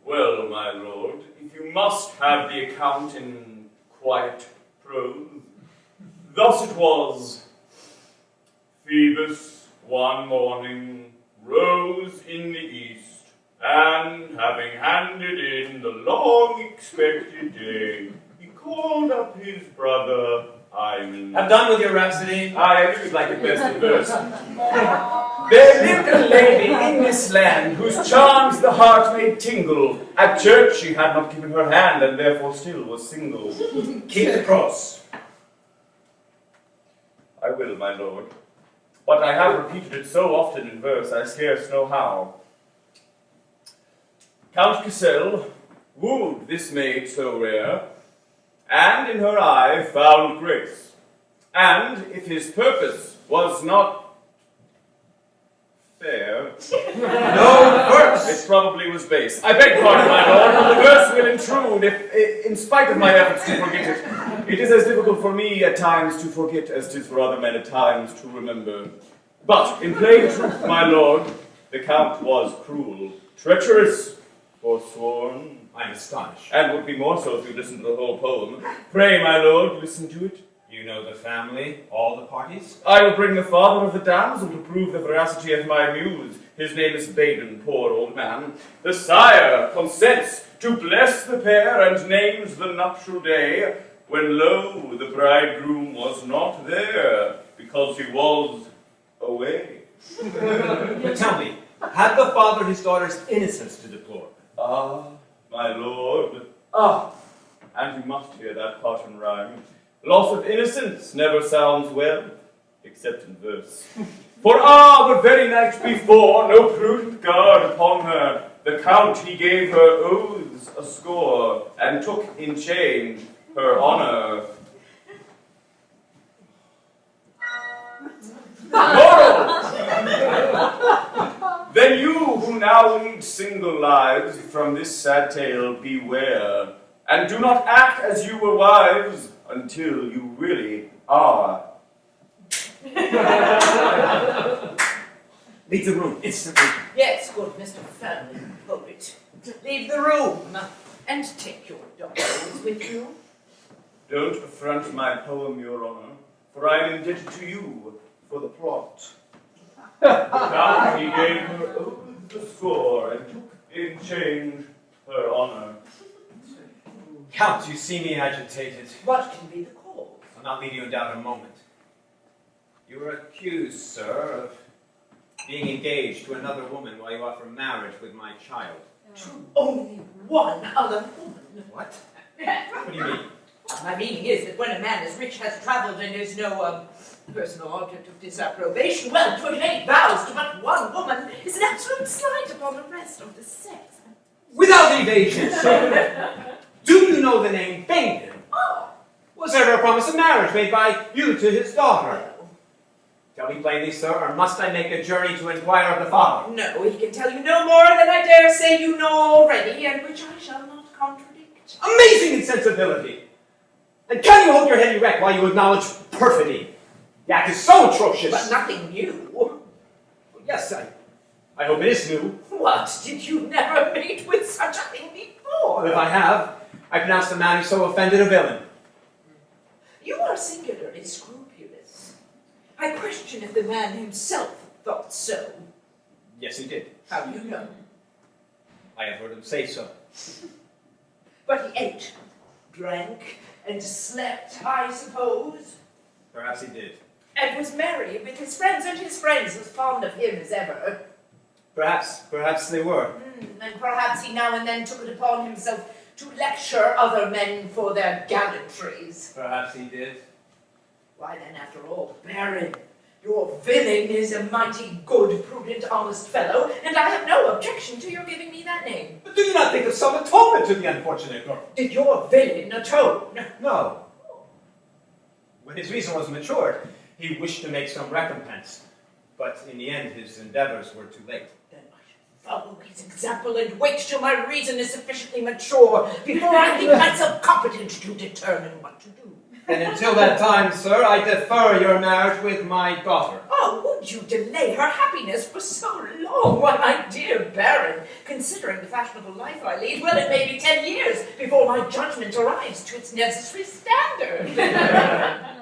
Well, my lord, if you must have the account in quiet prose, thus it was. Phoebus one morning rose in the east, and having handed in the long-expected day, he called up his brother Hymen. I'm done with your rhapsody. I actually like it best in verse. There lived a lady in this land whose charms the heart made tingle. At church she had not given her hand, and therefore still was single. Keep the cross. I will, my lord. But I have repeated it so often in verse, I scarce know how. Count Cassel wooed this maid so rare, and in her eye found grace. And if his purpose was not fair, No verse. it probably was base. I beg pardon, my lord, but the verse will intrude if, in spite of my efforts to forget it. It is as difficult for me at times to forget as 'tis for other men at times to remember. But in plain truth, my lord, the count was cruel, treacherous, forsworn. I'm astonished. And would be more so if you listened to the whole poem. Pray, my lord, listen to it. You know the family, all the parties? I will bring the father of the damsel to prove the veracity of my muse. His name is Baden, poor old man. The sire consents to bless the pair and names the nuptial day, when lo, the bridegroom was not there, because he was away. But tell me, had the father his daughter's innocence to deplore? Ah, my lord. And you must hear that part in rhyme. Loss of innocence never sounds well, except in verse. For the very night before, no prudent guard upon her, the count he gave her oaths a score, and took in change her honor. Moral! Then you who now lead single lives, from this sad tale beware, and do not act as you were wives, until you really are. Leave the room instantly. Yes, good Mr. Family Poet. Leave the room and take your daughters with you. Don't affront my poem, Your Honor, for I am indebted to you for the plot. Now he gave her oaths a score, and took in change her honor. Count, you see me agitated. What can be the cause? I'll not leave you in doubt a moment. You are accused, sir, of being engaged to another woman while you offer marriage with my child. To only one other woman. What? What do you mean? My meaning is that when a man is rich, has traveled, and is no personal object of disapprobation, well, to have made vows to but one woman is an absolute slight upon the rest of the sex. Without evasion, sir. Do you know the name Baden? Oh. Was there ever a promise of marriage made by you to his daughter? Tell me plainly, sir, or must I make a journey to inquire of the father? No, he can tell you no more than I dare say you know already, and which I shall not contradict. Amazing insensibility! And can you hold your head erect while you acknowledge perfidy? The act is so atrocious! But nothing new. Yes, I hope it is new. What? Did you never meet with such a thing before? Well, if I have, I pronounce the man who so offended a villain. You are singularly scrupulous. I question if the man himself thought so. Yes, he did. How do you know? I have heard him say so. But he ate, drank, and slept, I suppose. Perhaps he did. And was merry with his friends, and his friends as fond of him as ever. Perhaps they were. And perhaps he now and then took it upon himself to lecture other men for their gallantries. Perhaps he did. Why then, after all, Baron, your villain is a mighty good, prudent, honest fellow, and I have no objection to your giving me that name. But do you not think of some atonement to the unfortunate girl? Did your villain atone? No. When his reason was matured, he wished to make some recompense. But in the end, his endeavors were too late. Then I should follow his example and wait till my reason is sufficiently mature before I think myself competent to determine what to do. And until that time, sir, I defer your marriage with my daughter. Oh, could you delay her happiness for so long? Why, my dear Baron, considering the fashionable life I lead, well, it may be 10 years before my judgment arrives to its necessary standard.